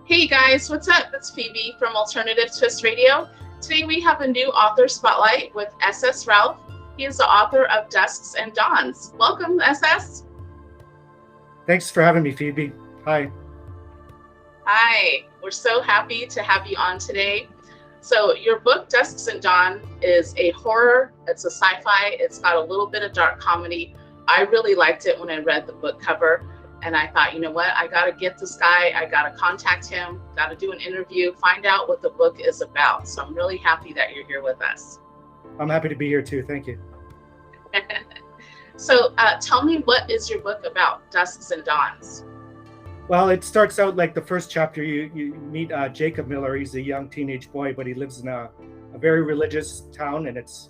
Hey guys, what's up? It's Phoebe from Alternative Twist Radio. Today we have a new author spotlight with SS Ralph. He is the author of Dusks and Dawns. Welcome, SS. Thanks for having me, Phoebe. Hi. Hi, we're so happy to have you on today. So your book, Dusks and Dawn, is a horror, it's a sci-fi, it's got a little bit of dark comedy. I really liked it when I read the book cover. And I thought, you know what, I got to get this guy, I got to contact him, got to do an interview, find out what the book is about. So I'm really happy that you're here with us. I'm happy to be here too. Thank you. So tell me, what is your book about, Dusks and Dawns? Well, it starts out like the first chapter. You meet Jacob Miller. He's a young teenage boy, but he lives in a very religious town, and it's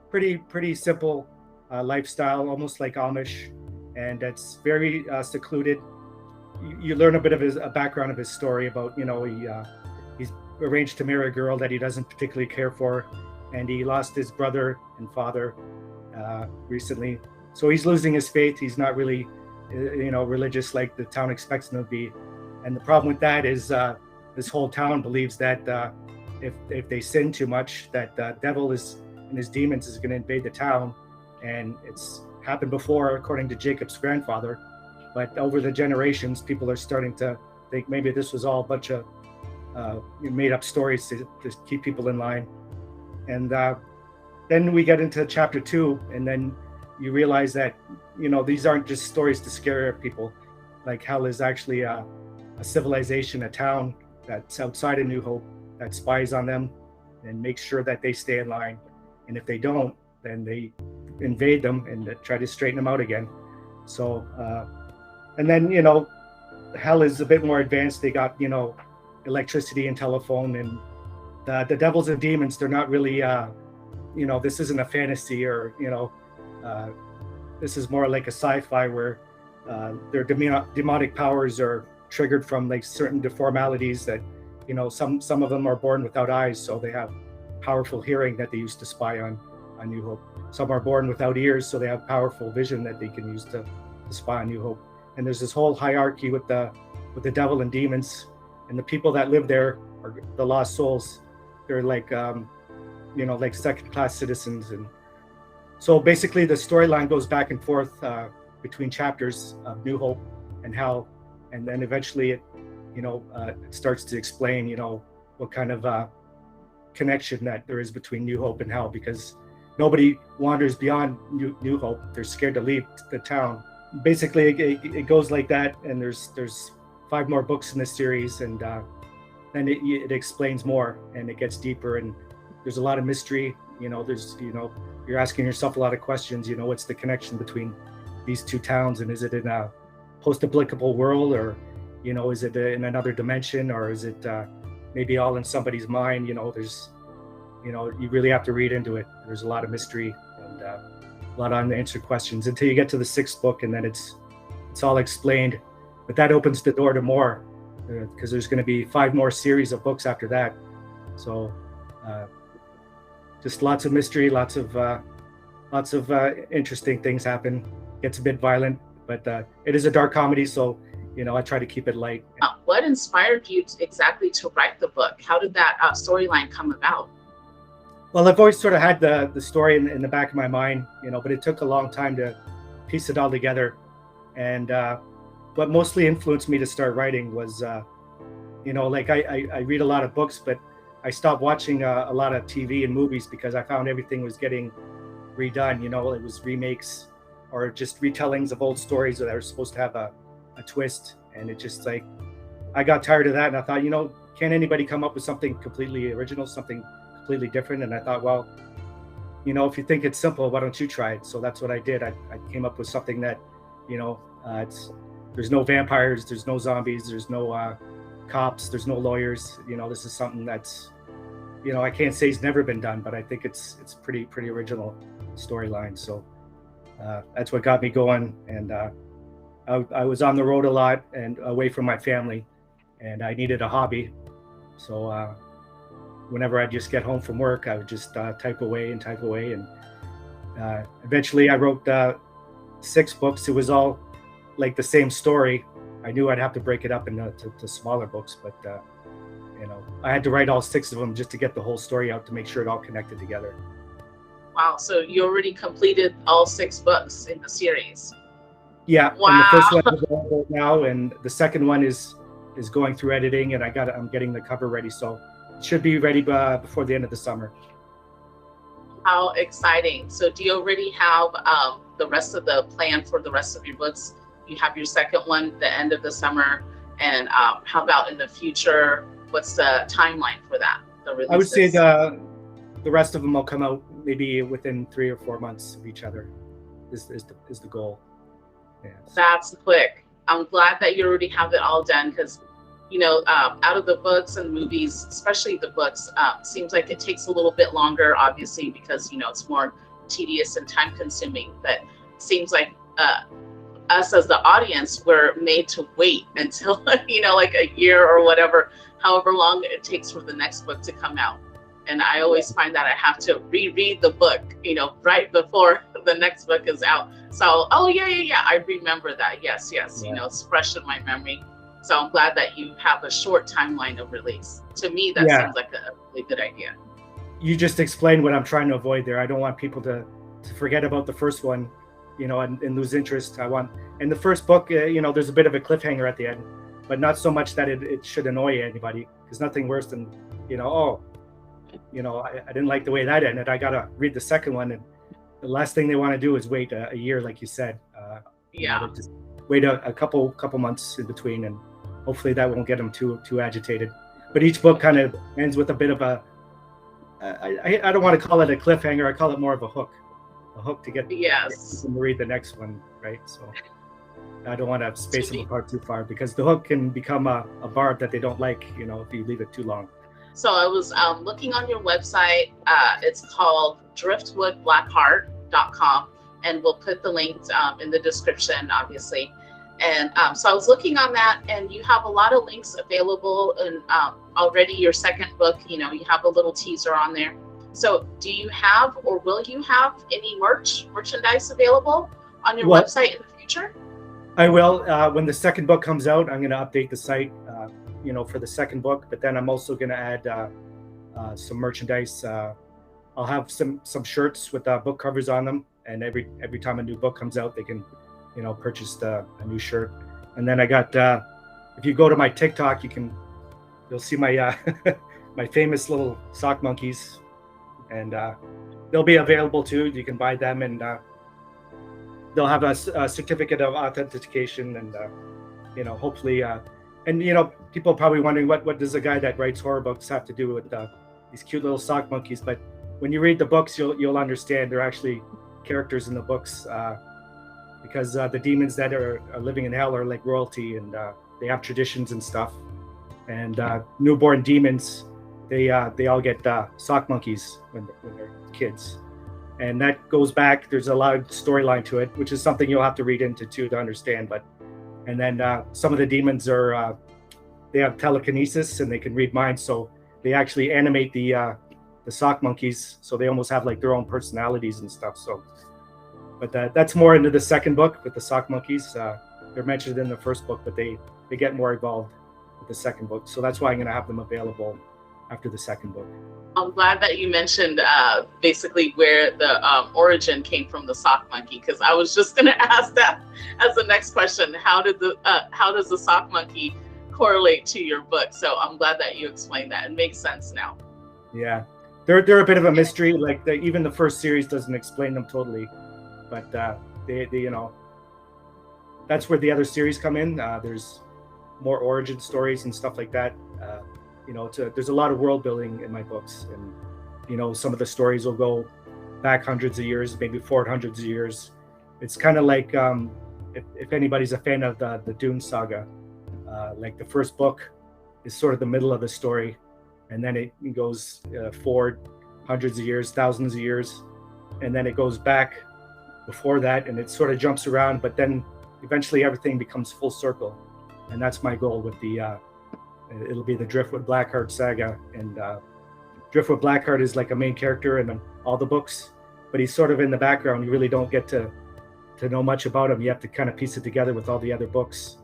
pretty simple lifestyle, almost like Amish. And it's very secluded. You learn a bit of a background of his story about, he's arranged to marry a girl that he doesn't particularly care for, and he lost his brother and father recently. So he's losing his faith. He's not really, religious like the town expects him to be. And the problem with that is this whole town believes that if they sin too much, that the devil and his demons is going to invade the town, and it's happened before, according to Jacob's grandfather, but over the generations, people are starting to think maybe this was all a bunch of made up stories to keep people in line. And then we get into chapter 2, and then you realize that these aren't just stories to scare people. Like, hell is actually a civilization, a town that's outside of New Hope that spies on them and makes sure that they stay in line, and if they don't, then they invade them and try to straighten them out again. So and then hell is a bit more advanced. They got electricity and telephone, and the devils and demons, they're not really this isn't a fantasy, or this is more like a sci-fi where their demonic powers are triggered from like certain deformalities that some of them are born without eyes, so they have powerful hearing that they use to spy on New Hope. Some are born without ears, so they have powerful vision that they can use to spy on New Hope. And there's this whole hierarchy with the devil and demons, and the people that live there are the lost souls. They're like like second-class citizens. And so basically the storyline goes back and forth between chapters of New Hope and hell, and then eventually it starts to explain what kind of connection that there is between New Hope and hell, because nobody wanders beyond New Hope. They're scared to leave the town. Basically, it goes like that, and there's 5 more books in this series, and then it explains more, and it gets deeper, and there's a lot of mystery. You're asking yourself a lot of questions. What's the connection between these two towns, and is it in a post-applicable world, or is it in another dimension, or is it maybe all in somebody's mind? There's you really have to read into it. There's a lot of mystery and a lot of unanswered questions until you get to the 6th book, and then it's all explained. But that opens the door to more, because there's going to be 5 more series of books after that. So just lots of mystery, lots of interesting things happen. Gets a bit violent, but it is a dark comedy, so I try to keep it light. What inspired you exactly to write the book? How did that storyline come about? Well, I've always sort of had the story in the back of my mind, but it took a long time to piece it all together. And what mostly influenced me to start writing was, I read a lot of books, but I stopped watching a lot of TV and movies because I found everything was getting redone. It was remakes or just retellings of old stories that were supposed to have a twist. And it just I got tired of that. And I thought, can anybody come up with something completely original, something completely different? And I thought, well, if you think it's simple, why don't you try it? So that's what I did. I came up with something that, there's no vampires, there's no zombies, there's no cops, there's no lawyers. This is something that's, I can't say it's never been done, but I think it's pretty original storyline. So that's what got me going. And I was on the road a lot and away from my family, and I needed a hobby. So whenever I just get home from work, I would just type away. And eventually I wrote 6 books. It was all like the same story, I knew I'd have to break it up into to smaller books, but I had to write all 6 of them just to get the whole story out, to make sure it all connected together. Wow, so you already completed all 6 books in the series. Yeah, wow. And the first one is available now, and the second one is going through editing, and I'm getting the cover ready, so it should be ready before the end of the summer. How exciting. So do you already have the rest of the plan for the rest of your books? You have your second one the end of the summer, and how about in the future? What's the timeline for that? I would say the rest of them will come out maybe within 3 or 4 months of each other is the goal. Yeah. That's quick. I'm glad that you already have it all done, because out of the books and movies, especially the books, seems like it takes a little bit longer, obviously, because it's more tedious and time consuming. But it seems like us as the audience, we're made to wait until like a year or whatever, however long it takes for the next book to come out. And I always find that I have to reread the book, right before the next book is out. So, I remember that. Yes. Yeah. It's fresh in my memory. So I'm glad that you have a short timeline of release. To me, that seems like a really good idea. You just explained what I'm trying to avoid there. I don't want people to forget about the first one, and lose interest. In the first book, there's a bit of a cliffhanger at the end, but not so much that it should annoy anybody. There's nothing worse than, I didn't like the way that ended. I got to read the second one. And the last thing they want to do is wait a year, like you said. Just wait a couple months in between, and hopefully that won't get them too agitated. But each book kind of ends with a bit of a, I don't want to call it a cliffhanger. I call it more of a hook to get them to read the next one, right? So I don't want to space them apart too far, because the hook can become a barb that they don't like, if you leave it too long. So I was looking on your website. It's called driftwoodblackheart.com, and we'll put the links in the description, obviously. And so I was looking on that, and you have a lot of links available, and already your second book, you have a little teaser on there. So do you have, or will you have, any merchandise available on your website in the future? I will. When the second book comes out, I'm going to update the site, for the second book, but then I'm also going to add some merchandise. I'll have some shirts with book covers on them, and every time a new book comes out, they can purchase a new shirt. And then I got, if you go to my TikTok, you'll see my my famous little sock monkeys, and they'll be available too. You can buy them, and they'll have a certificate of authentication, and hopefully, and people are probably wondering what does a guy that writes horror books have to do with these cute little sock monkeys. But when you read the books, you'll understand they're actually characters in the books, because the demons that are living in hell are like royalty, and they have traditions and stuff. And newborn demons, they all get sock monkeys when they're kids. And that goes back, there's a lot of storyline to it, which is something you'll have to read into too to understand. And then some of the demons they have telekinesis, and they can read minds. So they actually animate the sock monkeys, so they almost have like their own personalities and stuff. So, but that's more into the second book with the sock monkeys. They're mentioned in the first book, but they get more involved with the second book. So that's why I'm going to have them available after the second book. I'm glad that you mentioned basically where the origin came from, the sock monkey, because I was just going to ask that as the next question. How does the sock monkey correlate to your book? So I'm glad that you explained that. It makes sense now. Yeah, they're a bit of a mystery. Like even the first series doesn't explain them totally, but they that's where the other series come in. There's more origin stories and stuff like that. There's a lot of world building in my books, and some of the stories will go back hundreds of years, maybe forward hundreds of years. It's kind of like if anybody's a fan of the Dune saga, like the first book is sort of the middle of the story, and then it goes forward hundreds of years, thousands of years, and then it goes back before that, and it sort of jumps around, but then eventually everything becomes full circle. And that's my goal with it'll be the Driftwood Blackheart saga. And Driftwood Blackheart is like a main character in all the books, but he's sort of in the background. You really don't get to know much about him. You have to kind of piece it together with all the other books.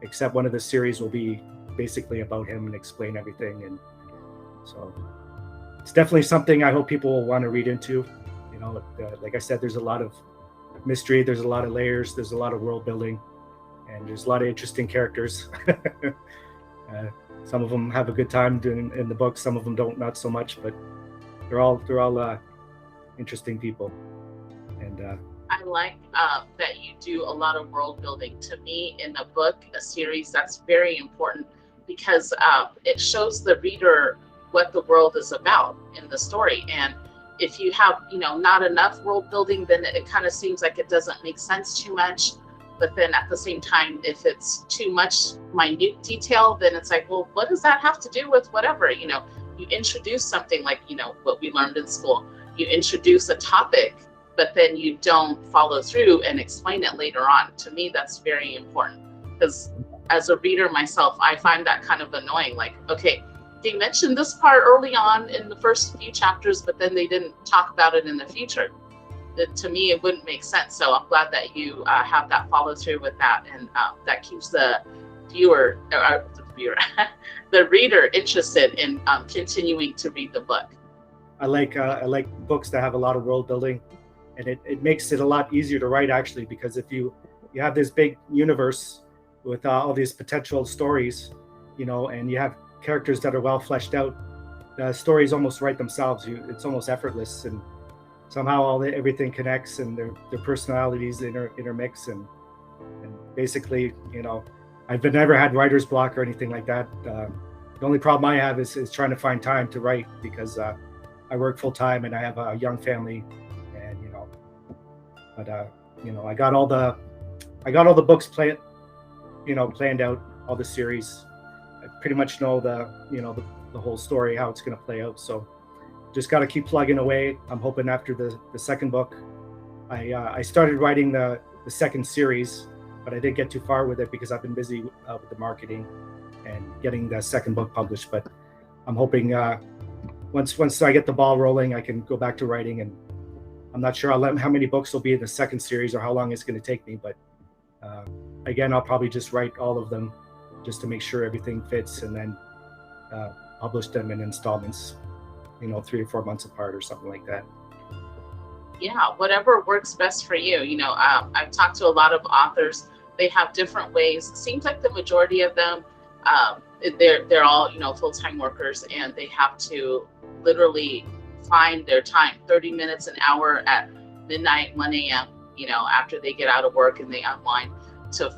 except one of the series will be basically about him and explain everything. And so it's definitely something I hope people will want to read into. Like I said, there's a lot of mystery, there's a lot of layers, there's a lot of world building, and there's a lot of interesting characters. Some of them have a good time doing in the book, some of them don't, not so much, but they're all interesting people. And I like that you do a lot of world building. To me, in a book, a series, that's very important, because it shows the reader what the world is about in the story. And if you have, not enough world building, then it kind of seems like it doesn't make sense too much. But then at the same time, if it's too much minute detail, then it's like, well, what does that have to do with whatever? You introduce something like, what we learned in school. You introduce a topic, but then you don't follow through and explain it later on. To me, that's very important, because as a reader myself, I find that kind of annoying. Like, okay, they mentioned this part early on in the first few chapters, but then they didn't talk about it in the future. To me, it wouldn't make sense. So I'm glad that you have that follow through with that, and that keeps the the reader interested in continuing to read the book. I like books that have a lot of world building, and it makes it a lot easier to write, actually, because if you have this big universe with all these potential stories, and you have characters that are well fleshed out, the stories almost write themselves. It's almost effortless, and somehow everything connects, and their personalities intermix, and basically, I've never had writer's block or anything like that. The only problem I have is trying to find time to write, because I work full time and I have a young family, and I got all the books planned out, all the series. I pretty much know the whole story, how it's going to play out. So just got to keep plugging away. I'm hoping after the second book, I started writing the second series, but I didn't get too far with it because I've been busy with the marketing and getting the second book published. But I'm hoping once I get the ball rolling, I can go back to writing. And I'm not sure how many books will be in the second series or how long it's going to take me. But again, I'll probably just write all of them just to make sure everything fits, and then publish them in installments, 3 or 4 months apart or something like that. Yeah, whatever works best for you. I've talked to a lot of authors. They have different ways. It seems like the majority of them, they're all, full-time workers, and they have to literally find their time, 30 minutes, an hour at midnight, 1 a.m., after they get out of work and they unwind, to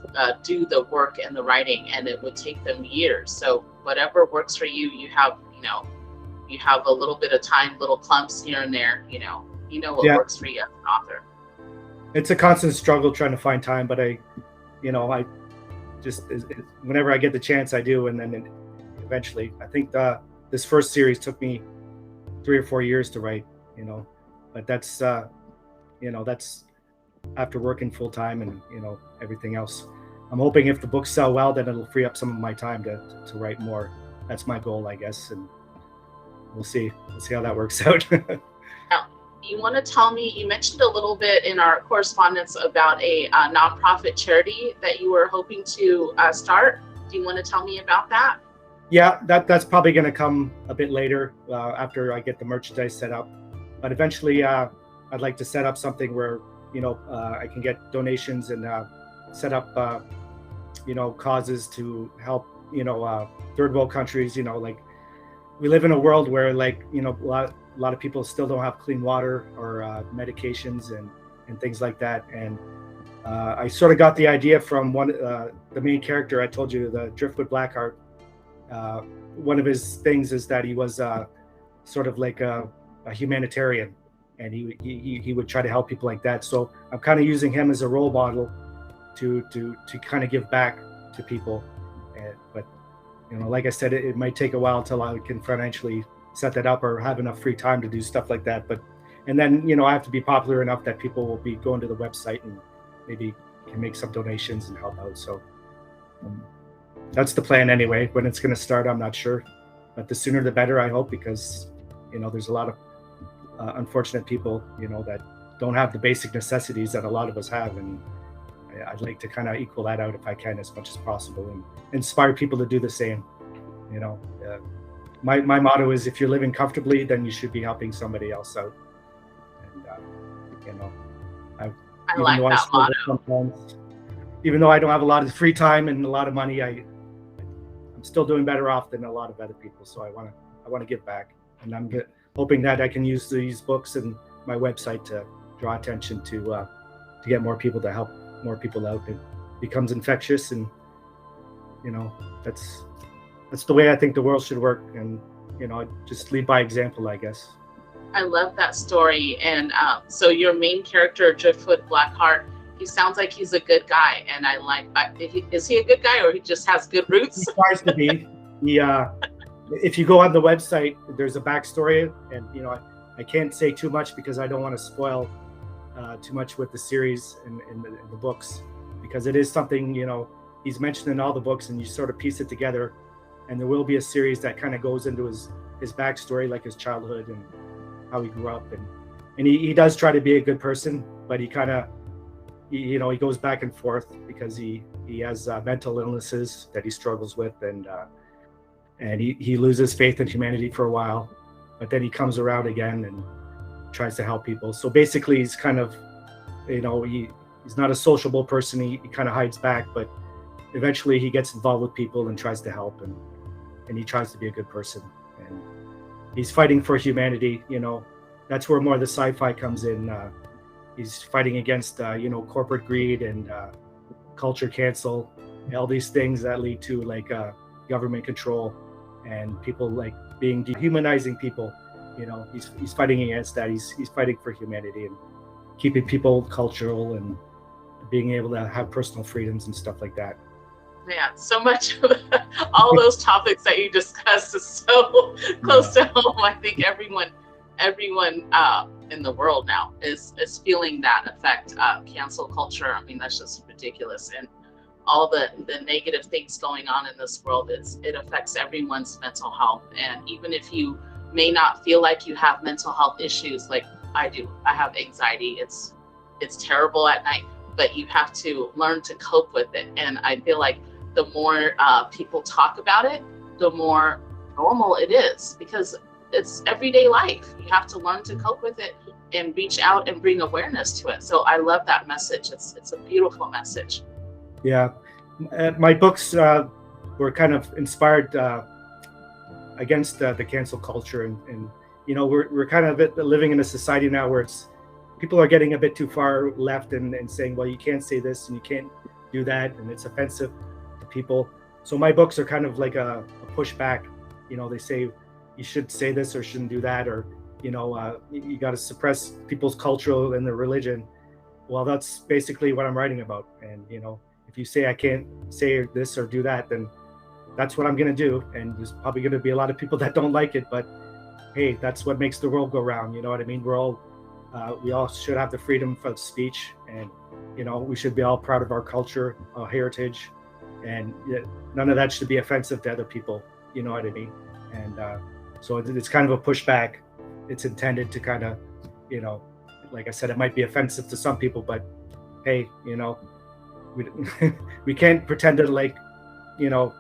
do the work and the writing, and it would take them years. So whatever works for you, you have a little bit of time, little clumps here and there, what works for you as an author. It's a constant struggle trying to find time, but I just, whenever I get the chance, I do. And then eventually, I think this first series took me 3 or 4 years to write, but that's after working full time and, everything else. I'm hoping if the books sell well, then it'll free up some of my time to write more. That's my goal, I guess. And we'll see how that works out. Now, you want to tell me, you mentioned a little bit in our correspondence about a nonprofit charity that you were hoping to start. Do you want to tell me about that? Yeah, that's probably going to come a bit later after I get the merchandise set up. But eventually, I'd like to set up something where, I can get donations and set up, causes to help, third world countries. Like, we live in a world where, like, a lot of people still don't have clean water or medications and things like that. And I sort of got the idea from the main character I told you, the Driftwood Blackheart. One of his things is that he was sort of like a humanitarian, and he would try to help people like that. So I'm kind of using him as a role model to kind of give back to people. But like I said, it might take a while until I can financially set that up or have enough free time to do stuff like that. And then I have to be popular enough that people will be going to the website and maybe can make some donations and help out. So that's the plan anyway. When it's going to start, I'm not sure, but the sooner the better, I hope, because there's a lot of unfortunate people that don't have the basic necessities that a lot of us have, and I'd like to kind of equal that out if I can as much as possible and inspire people to do the same. You know, my motto is if you're living comfortably, then you should be helping somebody else out. And you know, I like that motto. Sometimes, even though I don't have a lot of free time and a lot of money, I'm still doing better off than a lot of other people. So I want to give back, and I'm hoping that I can use these books and my website to draw attention to get more people to help more people out. It becomes infectious, and you know, that's the way I think the world should work. And you know, just lead by example, I guess. I love that story. And so your main character, Driftwood Blackheart, he sounds like he's a good guy. And I like, is he a good guy, or he just has good roots? He tries to be. If you go on the website, there's a backstory, and you know, I can't say too much because I don't want to spoil too much with the series and the books, because it is something, you know, he's mentioned in all the books, and you sort of piece it together. And there will be a series that kind of goes into his backstory, like his childhood and how he grew up, and he does try to be a good person, but he kind of, you know, he goes back and forth because he has mental illnesses that he struggles with, and he loses faith in humanity for a while, but then he comes around again and tries to help people. So basically, he's kind of, you know, he's not a sociable person. He kind of hides back, but eventually he gets involved with people and tries to help, and he tries to be a good person, and he's fighting for humanity. You know, that's where more of the sci-fi comes in. He's fighting against, you know, corporate greed and culture cancel, all these things that lead to like government control and people like being dehumanizing people. You know, he's fighting against that. He's fighting for humanity and keeping people cultural and being able to have personal freedoms and stuff like that. Yeah, so much. All those topics that you discussed is so close to home. I think everyone in the world now is feeling that effect. Cancel culture. I mean, that's just ridiculous. And all the negative things going on in this world, it affects everyone's mental health. And even if you may not feel like you have mental health issues, like I do, I have anxiety. It's terrible at night, but you have to learn to cope with it. And I feel like the more people talk about it, the more normal it is, because it's everyday life. You have to learn to cope with it and reach out and bring awareness to it. So I love that message. It's a beautiful message. Yeah, my books were kind of inspired against the cancel culture, and you know, we're kind of living in a society now where people are getting a bit too far left and saying, well, you can't say this and you can't do that, and it's offensive to people. So my books are kind of like a pushback. You know, they say you should say this or shouldn't do that, or you know, you got to suppress people's culture and their religion. Well, that's basically what I'm writing about. And you know, if you say I can't say this or do that, then that's what I'm going to do. And there's probably going to be a lot of people that don't like it, but hey, that's what makes the world go round. You know what I mean? We all should have the freedom of speech, and you know, we should be all proud of our culture, our heritage, and none of that should be offensive to other people. You know what I mean? And so it's kind of a pushback. It's intended to kind of, you know, like I said, it might be offensive to some people, but hey, you know, we can't pretend to, like, you know,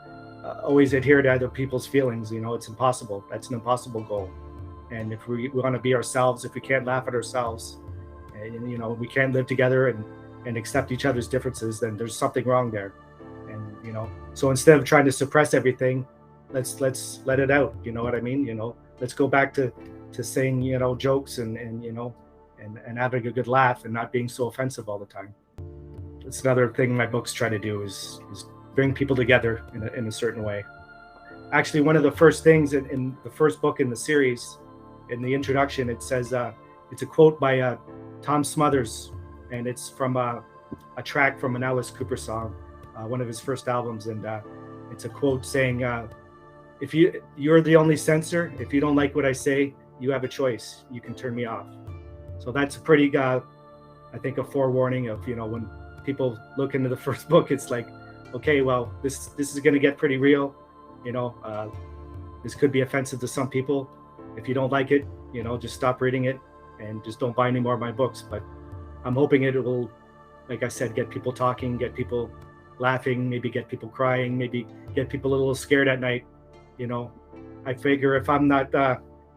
always adhere to other people's feelings. You know, it's impossible. That's an impossible goal. And if we want to be ourselves, if we can't laugh at ourselves, and you know, we can't live together and accept each other's differences, then there's something wrong there. And you know, so instead of trying to suppress everything, let's let it out. You know what I mean? You know, let's go back to saying, you know, jokes and you know, and having a good laugh and not being so offensive all the time. It's another thing my books try to do is bring people together in a certain way. Actually, one of the first things in the first book in the series, in the introduction, it says it's a quote by Tom Smothers, and it's from a track from an Alice Cooper song, one of his first albums, and it's a quote saying, "If you're the only censor, if you don't like what I say, you have a choice. You can turn me off." So that's a pretty, I think, a forewarning of, you know, when people look into the first book, it's like, okay, well, this is going to get pretty real. You know, this could be offensive to some people. If you don't like it, you know, just stop reading it and just don't buy any more of my books. But I'm hoping it will like I said, get people talking, get people laughing, maybe get people crying, maybe get people a little scared at night. You know, I figure if I'm not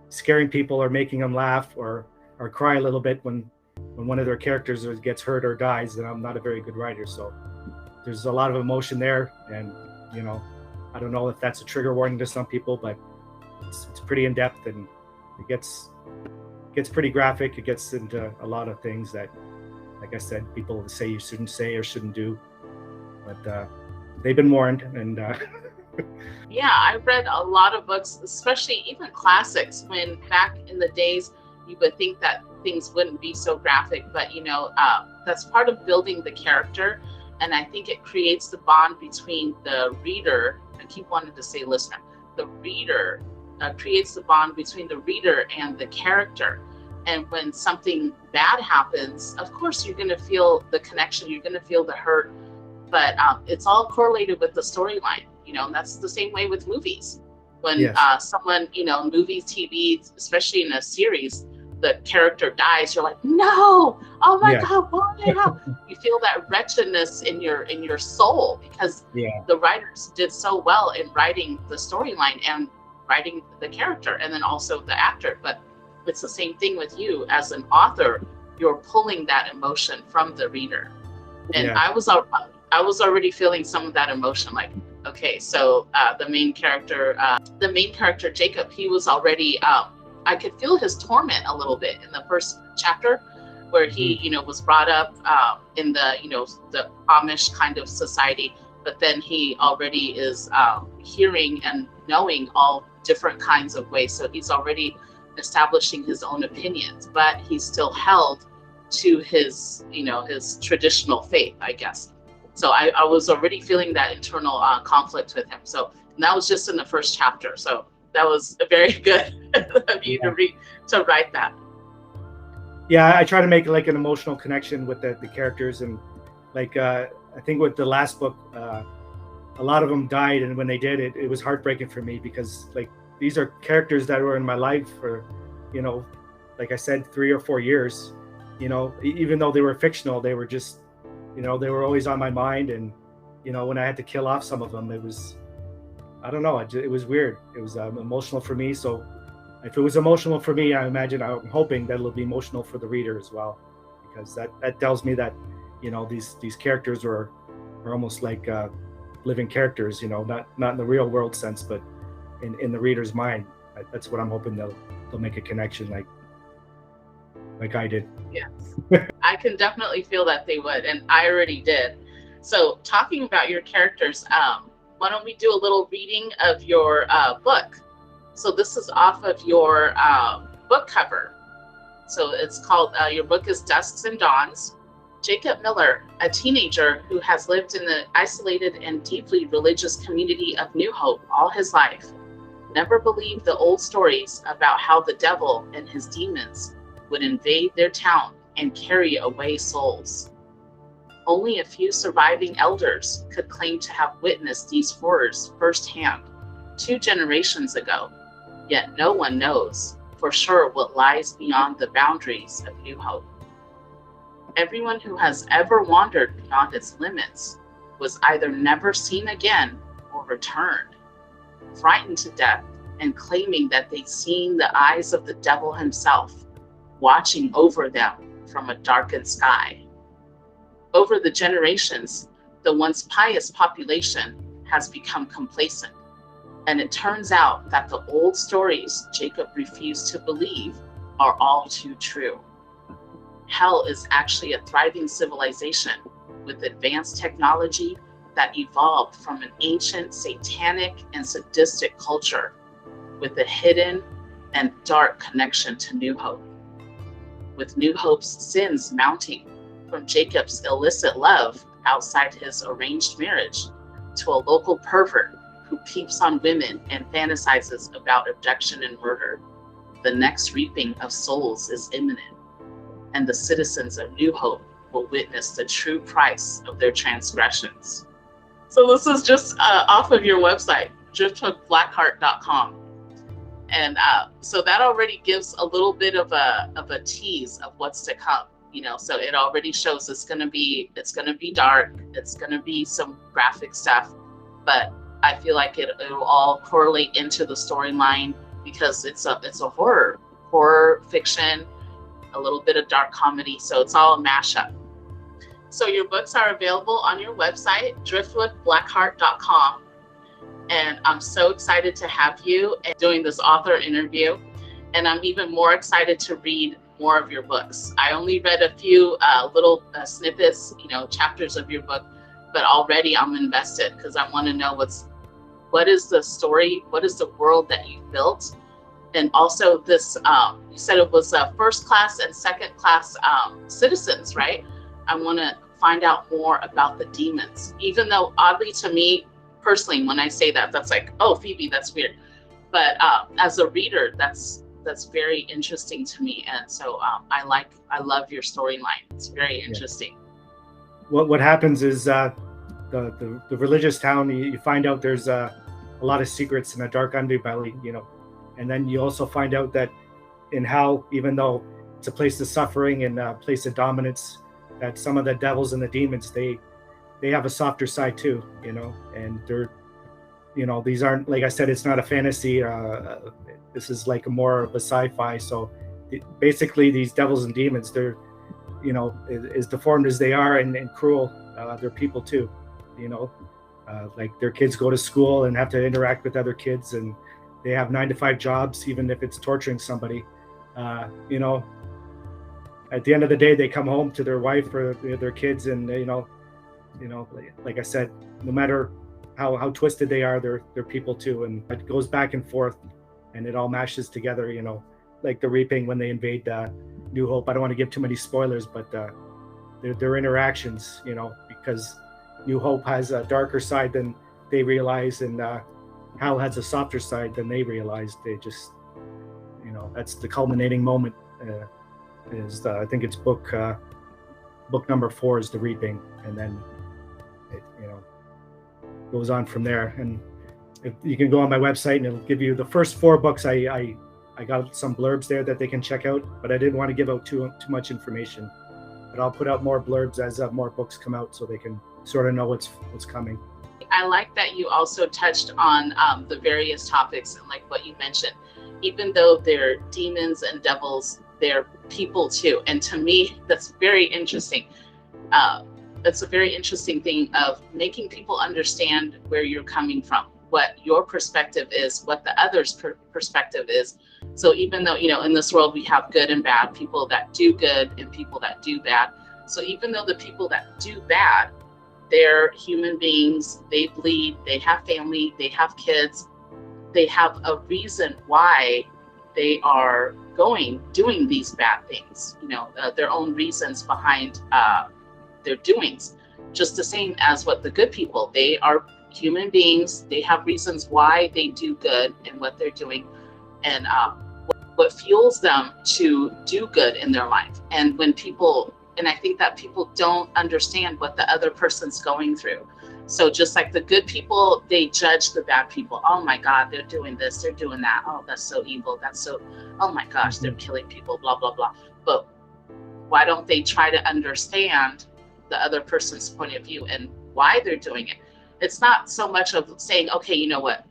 scaring people or making them laugh or cry a little bit when one of their characters gets hurt or dies, then I'm not a very good writer. So there's a lot of emotion there, and you know, I don't know if that's a trigger warning to some people, but it's pretty in depth, and it gets pretty graphic. It gets into a lot of things that, like I said, people say you shouldn't say or shouldn't do, but they've been warned. And yeah, I read a lot of books, especially even classics, when back in the days you would think that things wouldn't be so graphic, but you know, that's part of building the character. And I think it creates the bond between the reader, I keep wanting to say listener, the reader, creates the bond between the reader and the character. And when something bad happens, of course, you're going to feel the connection, you're going to feel the hurt, but it's all correlated with the storyline, you know, and that's the same way with movies. When yes. Someone, you know, movies, TV, especially in a series, the character dies, you're like, no, oh my God, why? You feel that wretchedness in your soul, because the writers did so well in writing the storyline and writing the character, and then also the actor. But it's the same thing with you as an author. You're pulling that emotion from the reader, and I was already feeling some of that emotion. Like, okay, so the main character Jacob, he was already. I could feel his torment a little bit in the first chapter, where he, you know, was brought up in the, you know, the Amish kind of society, but then he already is hearing and knowing all different kinds of ways. So he's already establishing his own opinions, but he's still held to his, you know, his traditional faith, I guess. So I was already feeling that internal conflict with him. So that was just in the first chapter. So that was very good of you to write that. Yeah, I try to make like an emotional connection with the characters, and like I think with the last book, a lot of them died, and when they did, it was heartbreaking for me, because like these are characters that were in my life for, you know, like I said, 3 or 4 years. You know, even though they were fictional, they were just, you know, they were always on my mind, and you know, when I had to kill off some of them, it was, I don't know, it was weird. It was emotional for me. So if it was emotional for me, I'm hoping that it'll be emotional for the reader as well, because that tells me that, you know, these characters are almost like living characters, you know, not in the real world sense, but in the reader's mind. That's what I'm hoping they'll make a connection like I did. Yes, I can definitely feel that they would, and I already did. So talking about your characters, why don't we do a little reading of your book? So this is off of your book cover. So it's called, your book is Dusks and Dawns. Jacob Miller, a teenager who has lived in the isolated and deeply religious community of New Hope all his life, never believed the old stories about how the devil and his demons would invade their town and carry away souls. Only a few surviving elders could claim to have witnessed these horrors firsthand 2 generations ago, yet no one knows for sure what lies beyond the boundaries of New Hope. Everyone who has ever wandered beyond its limits was either never seen again or returned, frightened to death and claiming that they'd seen the eyes of the devil himself watching over them from a darkened sky. Over the generations, the once pious population has become complacent, and it turns out that the old stories Jacob refused to believe are all too true. Hell is actually a thriving civilization with advanced technology that evolved from an ancient satanic and sadistic culture with a hidden and dark connection to New Hope. With New Hope's sins mounting from Jacob's illicit love outside his arranged marriage to a local pervert who peeps on women and fantasizes about abduction and murder, the next reaping of souls is imminent, and the citizens of New Hope will witness the true price of their transgressions. So this is just off of your website, driftwoodblackheart.com. And so that already gives a little bit of a tease of what's to come. So it already shows it's gonna be dark, it's gonna be some graphic stuff, but I feel like it'll all correlate into the storyline because it's a horror fiction, a little bit of dark comedy, so it's all a mashup. So your books are available on your website, driftwoodblackheart.com. And I'm so excited to have you and doing this author interview. And I'm even more excited to read more of your books. I only read a few little snippets, chapters of your book, but already I'm invested because I want to know what is the story, what is the world that you've built. And also this, you said it was first class and second class citizens, right? I want to find out more about the demons, even though oddly to me personally, when I say that, that's like, oh, Phoebe, that's weird. But as a reader, that's very interesting to me. And so I love your storyline. It's very interesting. What happens is the religious town, you find out there's a lot of secrets in a dark underbelly, and then you also find out that in how, even though it's a place of suffering and a place of dominance, that some of the devils and the demons, they have a softer side too, and they're, these aren't, like I said, it's not a fantasy. This is like more of a sci-fi. So basically these devils and demons, they're, as deformed as they are and cruel, they're people too, like their kids go to school and have to interact with other kids, and they have 9-to-5 jobs, even if it's torturing somebody. At the end of the day, they come home to their wife or their kids, and like I said, no matter how twisted they are, they're people too, and it goes back and forth, and it all mashes together. Like the Reaping when they invade New Hope. I don't want to give too many spoilers, but their interactions, because New Hope has a darker side than they realize, and Hal has a softer side than they realized. They just, that's the culminating moment. I think it's book number 4 is the Reaping, and then it goes on from there. And if you can go on my website and it'll give you the first 4 books. I got some blurbs there that they can check out, but I didn't want to give out too much information. But I'll put out more blurbs as more books come out, so they can sort of know what's coming. I like that you also touched on the various topics, and like what you mentioned, even though they're demons and devils, they're people too. And to me, that's very interesting. That's a very interesting thing of making people understand where you're coming from, what your perspective is, what the other's perspective is. So even though, in this world we have good and bad, people that do good and people that do bad. So even though the people that do bad, they're human beings, they bleed, they have family, they have kids, they have a reason why they are doing these bad things, their own reasons behind their doings. Just the same as what the good people, they are human beings, they have reasons why they do good and what they're doing, and what fuels them to do good in their life. And I think that people don't understand what the other person's going through. So just like the good people, they judge the bad people. Oh my God, they're doing this, they're doing that. Oh, that's so evil. Oh my gosh, they're killing people, blah, blah, blah. But why don't they try to understand the other person's point of view and why they're doing it? It's not so much of saying, okay, you know what?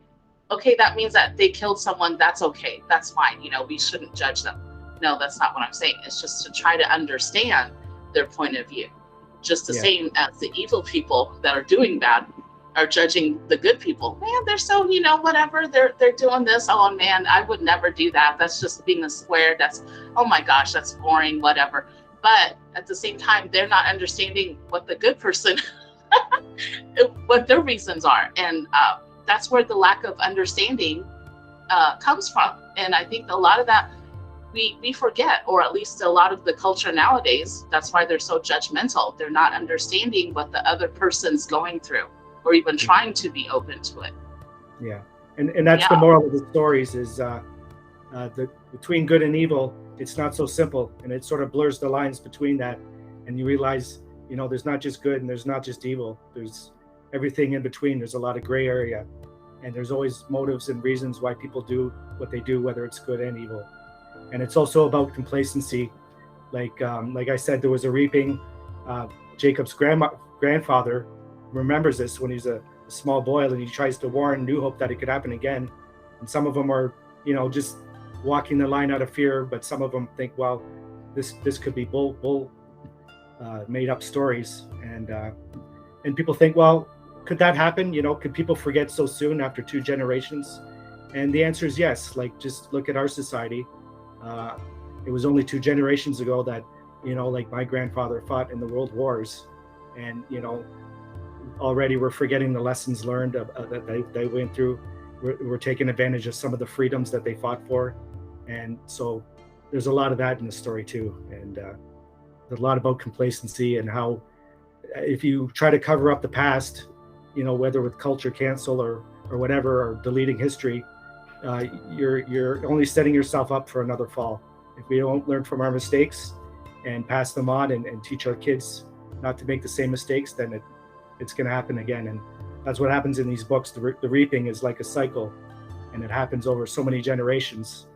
Okay, that means that they killed someone. That's okay. That's fine. We shouldn't judge them. No, that's not what I'm saying. It's just to try to understand their point of view. Just the same as the evil people that are doing bad are judging the good people. Man, they're so, whatever, they're doing this. Oh man, I would never do that. That's just being a square. That's, oh my gosh, that's boring, whatever. But at the same time, they're not understanding what the good person, what their reasons are. And that's where the lack of understanding comes from. And I think a lot of that we forget, or at least a lot of the culture nowadays, that's why they're so judgmental. They're not understanding what the other person's going through, or even trying to be open to it. Yeah. And that's the moral of the stories is between good and evil, it's not so simple, and it sort of blurs the lines between that. And you realize, there's not just good and there's not just evil. There's everything in between. There's a lot of gray area, and there's always motives and reasons why people do what they do, whether it's good and evil. And it's also about complacency. Like I said, there was a reaping. Jacob's grandfather remembers this when he's a small boy, and he tries to warn New Hope that it could happen again. And some of them are, just walking the line out of fear, but some of them think, well, this could be bull made up stories, and people think, well, could that happen? Could people forget so soon after 2 generations? And the answer is yes. Like, just look at our society. It was only 2 generations ago that, like my grandfather fought in the world wars, and already we're forgetting the lessons learned that they went through. We're taking advantage of some of the freedoms that they fought for, and so there's a lot of that in the story too. And there's a lot about complacency and how if you try to cover up the past, whether with culture cancel or whatever, or deleting history, you're only setting yourself up for another fall. If we don't learn from our mistakes and pass them on and teach our kids not to make the same mistakes, then it's going to happen again. And that's what happens in these books. The reaping is like a cycle, and it happens over so many generations.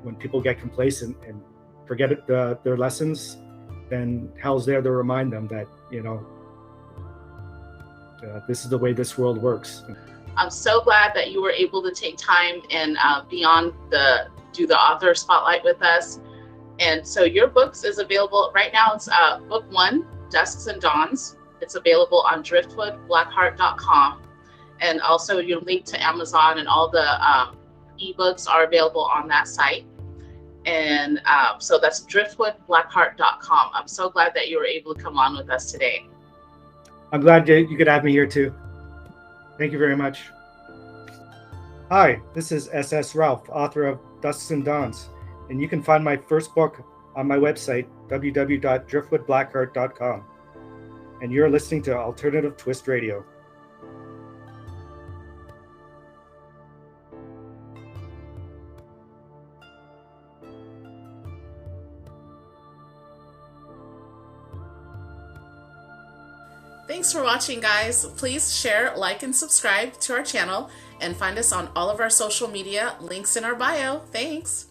When people get complacent and forget their lessons, then hell's there to remind them that, this is the way this world works. I'm so glad that you were able to take time and do the author spotlight with us. And so your books is available right now. It's book 1, Dusks and Dawns. It's available on driftwoodblackheart.com. And also your link to Amazon and all the ebooks are available on that site. And so that's driftwoodblackheart.com. I'm so glad that you were able to come on with us today. I'm glad you could have me here too. Thank you very much. Hi, this is SS Ralph, author of Dusks and Dawns, and you can find my first book on my website, www.driftwoodblackheart.com. And you're listening to Alternative Twist Radio. Thanks for watching, guys. Please share, like, and subscribe to our channel, and find us on all of our social media, links in our bio. Thanks.